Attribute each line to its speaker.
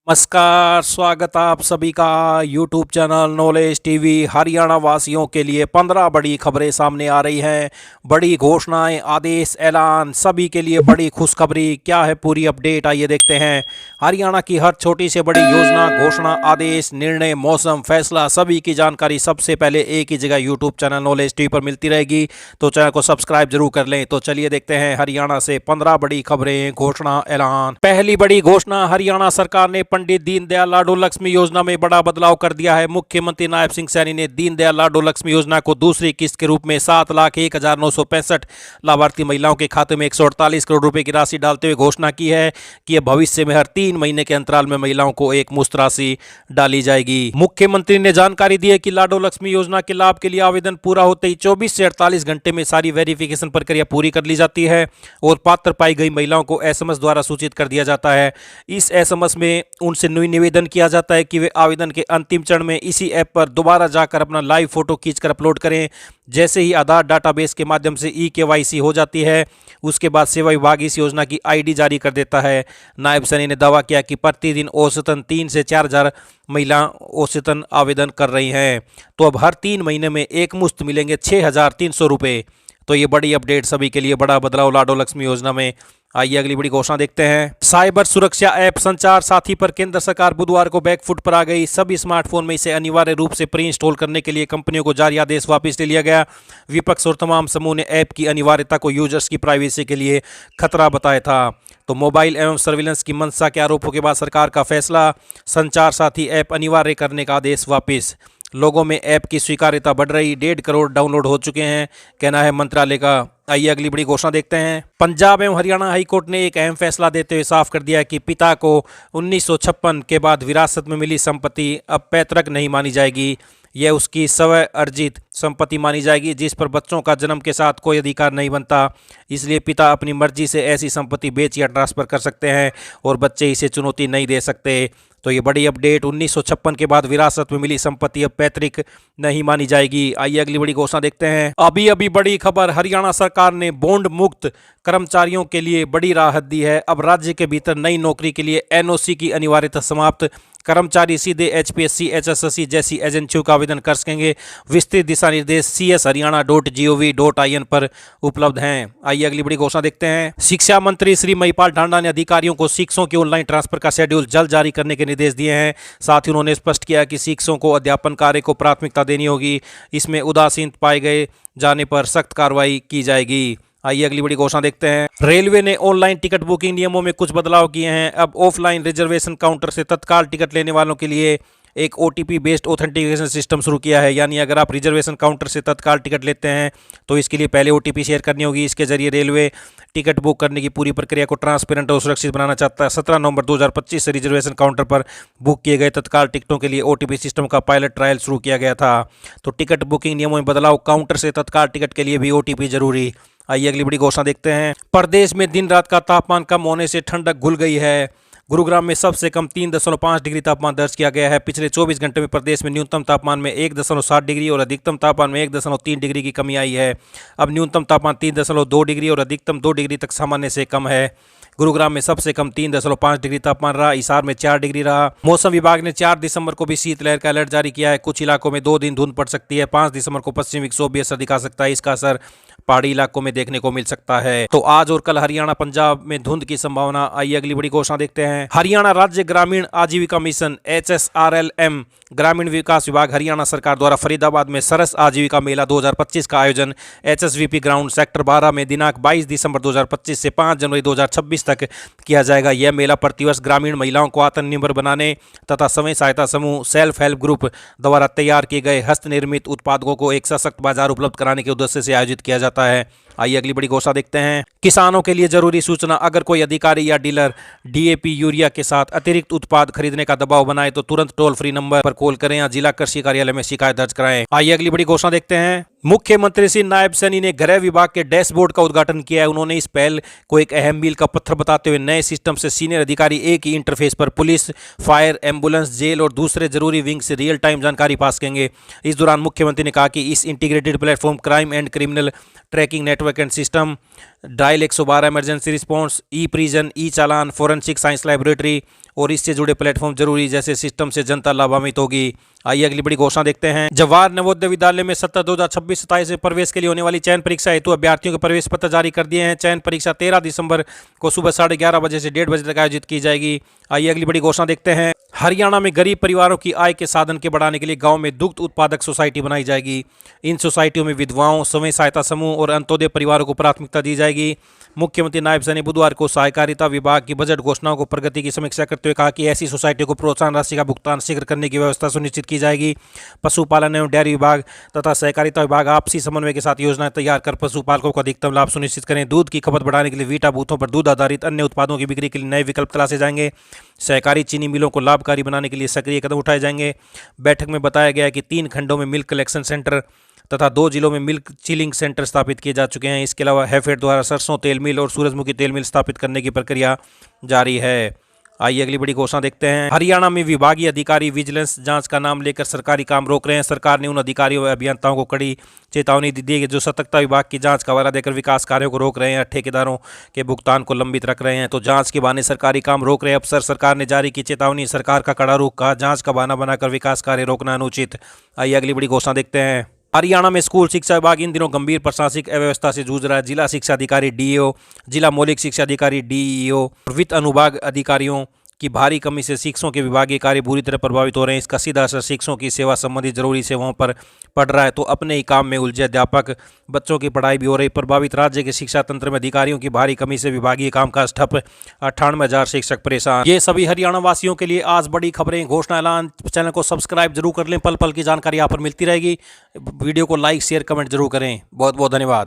Speaker 1: नमस्कार, स्वागत आप सभी का YouTube channel knowledge TV. Haryana वासियों के लिए 15 बड़ी खबरें सामने आ रही हैं। बड़ी घोषणाएं, आदेश, ऐलान, सभी के लिए बड़ी खुशखबरी। क्या है पूरी अपडेट, आइए देखते हैं। हरियाणा की हर छोटी से बड़ी योजना, घोषणा, आदेश, निर्णय, मौसम, फैसला, सभी की जानकारी सबसे पहले एक ही जगह यूट्यूब चैनल नॉलेज टीवी पर मिलती रहेगी, तो चैनल को सब्सक्राइब जरूर कर लें। तो चलिए देखते हैं हरियाणा से 15 बड़ी खबरें, घोषणा, ऐलान। पहली बड़ी घोषणा, हरियाणा सरकार ने पंडित दीनदयाल लाडो लक्ष्मी योजना में बड़ा बदलाव कर दिया है। मुख्यमंत्री नायब सिंह सैनी ने दीनदयाल लाडो लक्ष्मी योजना को दूसरी किस्त के रूप में 7,01,965 लाभार्थी महिलाओं के खाते में 148 करोड़ रुपए की राशि डालते हुए घोषणा की है कि अब भविष्य में हर 3 महीने के अंतराल में महिलाओं को एक मुश्त राशि डाली जाएगी। मुख्यमंत्री ने जानकारी दी है कि लाडो लक्ष्मी योजना के लाभ के लिए आवेदन पूरा होते ही 24 से 48 घंटे में सारी वेरिफिकेशन प्रक्रिया पूरी कर ली जाती है और पात्र पाई गई महिलाओं को SMS द्वारा सूचित कर दिया जाता है। इस SMS में उनसे निवेदन किया जाता है कि वे आवेदन के अंतिम चरण में इसी ऐप पर दोबारा जाकर अपना लाइव फोटो खींचकर अपलोड करें। जैसे ही आधार डाटाबेस के माध्यम से EKYC हो जाती है, उसके बाद सेवा विभाग इस योजना की ID जारी कर देता है। नायब सैनी ने दावा किया कि प्रतिदिन औसतन 3 से 4 हजार महिला औसतन आवेदन कर रही हैं, तो अब हर 3 महीने में एक मुश्त मिलेंगे 6,300 रुपये। तो ये बड़ी अपडेट, सभी के लिए बड़ा बदलाव लाडो लक्ष्मी योजना में। आइए अगली बड़ी घोषणा देखते हैं। साइबर सुरक्षा ऐप संचार साथी पर केंद्र सरकार बुधवार को बैकफुट पर आ गई। सभी स्मार्टफोन में इसे अनिवार्य रूप से प्री इंस्टॉल करने के लिए कंपनियों को जारी आदेश वापस ले लिया गया। विपक्ष और तमाम समूह ने ऐप की अनिवार्यता को यूजर्स की प्राइवेसी के लिए खतरा बताया था। तो मोबाइल एवं सर्विलेंस की मंशा के आरोपों के बाद सरकार का फैसला, संचार साथी ऐप अनिवार्य करने का आदेश वापस। लोगों में ऐप की स्वीकार्यता बढ़ रही, 1.5 करोड़ डाउनलोड हो चुके हैं, कहना है मंत्रालय का। आइए अगली बड़ी घोषणा देखते हैं। पंजाब एवं हरियाणा हाईकोर्ट ने एक अहम फैसला देते हुए साफ कर दिया कि पिता को 1956 के बाद विरासत में मिली संपत्ति अब पैतृक नहीं मानी जाएगी। यह उसकी स्वयं अर्जित संपत्ति मानी जाएगी जिस पर बच्चों का जन्म के साथ कोई अधिकार नहीं बनता। इसलिए पिता अपनी मर्जी से ऐसी संपत्ति बेच या ट्रांसफर कर सकते हैं और बच्चे इसे चुनौती नहीं दे सकते। तो ये बड़ी अपडेट, 1956 के बाद विरासत में मिली संपत्ति अब पैतृक नहीं मानी जाएगी। आइए अगली बड़ी घोषणा देखते हैं। अभी बड़ी खबर, हरियाणा सरकार ने बॉन्ड मुक्त कर्मचारियों के लिए बड़ी राहत दी है। अब राज्य के भीतर नई नौकरी के लिए NOC की अनिवार्यता समाप्त। कर्मचारी सीधे HPSC, HSSC जैसी एजेंसियों का आवेदन कर सकेंगे। विस्तृत दिशा निर्देश CSHaryana.gov.in पर उपलब्ध हैं। आइए अगली बड़ी घोषणा देखते हैं। शिक्षा मंत्री श्री महिपाल ढांडा ने अधिकारियों को शिक्षकों के ऑनलाइन ट्रांसफर का शेड्यूल जल्द जारी करने के निर्देश दिए हैं। साथ ही उन्होंने स्पष्ट किया कि शिक्षकों को अध्यापन कार्य को प्राथमिकता देनी होगी। इसमें उदासीन पाए गए जाने पर सख्त कार्रवाई की जाएगी। आइए अगली बड़ी घोषणा देखते हैं। रेलवे ने ऑनलाइन टिकट बुकिंग नियमों में कुछ बदलाव किए हैं। अब ऑफलाइन रिजर्वेशन काउंटर से तत्काल टिकट लेने वालों के लिए एक OTP बेस्ड ऑथेंटिकेशन सिस्टम शुरू किया है। यानी अगर आप रिजर्वेशन काउंटर से तत्काल टिकट लेते हैं तो इसके लिए पहले OTP शेयर करनी होगी। इसके जरिए रेलवे टिकट बुक करने की पूरी प्रक्रिया को ट्रांसपेरेंट और सुरक्षित बनाना चाहता है। 17 नवंबर 2025 से रिजर्वेशन काउंटर पर बुक किए गए तत्काल टिकटों के लिए OTP सिस्टम का पायलट ट्रायल शुरू किया गया था। तो टिकट बुकिंग नियमों में बदलाव, काउंटर से तत्काल टिकट के लिए भी OTP जरूरी। आइए अगली बड़ी घोषणा देखते हैं। प्रदेश में दिन रात का तापमान कम होने से ठंडक घुल गई है। गुरुग्राम में सबसे कम 3.5 डिग्री तापमान दर्ज किया गया है। पिछले 24 घंटे में प्रदेश में न्यूनतम तापमान में 1.7 डिग्री और अधिकतम तापमान में 1.3 डिग्री की कमी आई है। अब न्यूनतम तापमान 3.2 डिग्री और अधिकतम 2 डिग्री तक सामान्य से कम है। गुरुग्राम में सबसे कम 3.5 डिग्री तापमान रहा। हिसार में 4 डिग्री रहा। मौसम विभाग ने 4 दिसंबर को भी शीतलहर का अलर्ट जारी किया है। कुछ इलाकों में 2 दिन धुंध पड़ सकती है। 5 दिसंबर को पश्चिमी विक्षोभ भी असर दिखा सकता है। इसका असर पहाड़ी इलाकों में देखने को मिल सकता है। तो आज और कल हरियाणा पंजाब में धुंध की संभावना। आइए अगली बड़ी घोषणा देखते हैं। हरियाणा राज्य ग्रामीण आजीविका मिशन HSRLM ग्रामीण विकास विभाग हरियाणा सरकार द्वारा फरीदाबाद में सरस आजीविका मेला 2025 का आयोजन HSVP ग्राउंड सेक्टर 12 में दिनांक 22 दिसंबर 2025 से 5 जनवरी 2026 तक किया जाएगा। यह मेला प्रतिवर्ष ग्रामीण महिलाओं को आत्मनिर्भर बनाने तथा स्वयं सहायता समूह, सेल्फ हेल्प ग्रुप द्वारा तैयार किए गए हस्त निर्मित उत्पादों को एक सशक्त बाजार उपलब्ध कराने के उद्देश्य से आयोजित किया जाता है। आइए अगली बड़ी घोषणा देखते हैं। किसानों के लिए जरूरी सूचना, अगर कोई अधिकारी या डीलर DAP यूरिया के साथ अतिरिक्त उत्पाद खरीदने का दबाव बनाए तो तुरंत टोल फ्री नंबर पर कॉल करें या जिला कृषि कार्यालय में शिकायत दर्ज कराएं। आइए अगली बड़ी घोषणा देखते हैं। मुख्यमंत्री श्री नायब सैनी ने गृह विभाग के डैशबोर्ड का उद्घाटन किया है। उन्होंने इस पहल को एक अहम मील का पत्थर बताते हुए नए सिस्टम से सीनियर अधिकारी एक ही इंटरफेस पर पुलिस, फायर, एम्बुलेंस, जेल और दूसरे जरूरी विंग से रियल टाइम जानकारी पा सकेंगे। इस दौरान मुख्यमंत्री ने कहा कि इस integrated platform crime and criminal tracking network and system, dial 112 emergency response, e prison, E challan, forensic science laboratory और इससे जुड़े प्लेटफॉर्म जरूरी, जैसे सिस्टम से जनता लाभान्वित होगी। आइए अगली बड़ी घोषणा देखते हैं। जवाहर नवोदय विद्यालय में सत्र 2026-27 में प्रवेश के लिए होने वाली चयन परीक्षा हेतु अभ्यर्थियों के प्रवेश पत्र जारी कर दिए हैं। चयन परीक्षा 13 दिसंबर को सुबह 11:30 बजे से 1:30 बजे तक आयोजित की जाएगी। आइए अगली बड़ी घोषणा देखते हैं। हरियाणा में गरीब परिवारों की आय के साधन के बढ़ाने के लिए गांव में दुग्ध उत्पादक सोसाइटी बनाई जाएगी। इन सोसाइटियों में विधवाओं, स्वयं सहायता समूह और अंत्योदय परिवारों को प्राथमिकता दी जाएगी। मुख्यमंत्री नायब सैनी बुधवार को सहकारिता विभाग की बजट घोषणाओं को प्रगति की समीक्षा करते हुए कहा कि ऐसी सोसाइटियों को प्रोत्साहन राशि का भुगतान शीघ्र करने की व्यवस्था सुनिश्चित की जाएगी। पशुपालन एवं डेयरी विभाग तथा सहकारिता विभाग आपसी समन्वय के साथ योजनाएं तैयार कर पशुपालकों को अधिकतम लाभ सुनिश्चित करें। दूध की खपत बढ़ाने के लिए वीटा बूथों पर दूध आधारित अन्य उत्पादों की बिक्री के लिए नए विकल्प तलाशे जाएंगे। सहकारी चीनी मिलों को लाभकारी बनाने के लिए सक्रिय कदम उठाए जाएंगे। बैठक में बताया गया कि 3 खंडों में मिल्क कलेक्शन सेंटर तथा 2 जिलों में मिल्क चिलिंग सेंटर स्थापित किए जा चुके हैं। इसके अलावा हैफेड द्वारा सरसों तेल मिल और सूरजमुखी तेल मिल स्थापित करने की प्रक्रिया जारी है। आइए अगली बड़ी घोषणा देखते हैं। हरियाणा में विभागीय अधिकारी विजिलेंस जांच का नाम लेकर सरकारी काम रोक रहे हैं। सरकार ने उन अधिकारियों व अभियंताओं को कड़ी चेतावनी दी है जो सतर्कता विभाग की जांच का हवाला देकर विकास कार्यों को रोक रहे हैं, ठेकेदारों के भुगतान को लंबित रख रहे हैं। तो जांच के बहाने सरकारी काम रोक रहे अफसर, सरकार ने जारी की चेतावनी। सरकार का कड़ा रुख, कहा जांच का बहाना बनाकर विकास कार्य रोकना अनुचित। आइए अगली बड़ी घोषणा देखते हैं। हरियाणा में स्कूल शिक्षा विभाग इन दिनों गंभीर प्रशासनिक अव्यवस्था से जूझ रहा है। जिला शिक्षा अधिकारी डीईओ, जिला मौलिक शिक्षा अधिकारी डीईओ और वित्त अनुभाग अधिकारियों की भारी कमी से शिक्षकों के विभागीय कार्य बुरी तरह प्रभावित हो रहे हैं। इसका सीधा असर शिक्षकों की सेवा संबंधी जरूरी सेवाओं पर पड़ रहा है। तो अपने ही काम में उलझे अध्यापक, बच्चों की पढ़ाई भी हो रही प्रभावित। राज्य के शिक्षा तंत्र में अधिकारियों की भारी कमी से विभागीय कामकाज ठप, 98,000 शिक्षक परेशान। ये सभी हरियाणा वासियों के लिए आज बड़ी खबरें, घोषणा, ऐलान। चैनल को सब्सक्राइब जरूर कर लें, पल पल की जानकारी यहाँ पर मिलती रहेगी। वीडियो को लाइक, शेयर, कमेंट जरूर करें। बहुत बहुत धन्यवाद।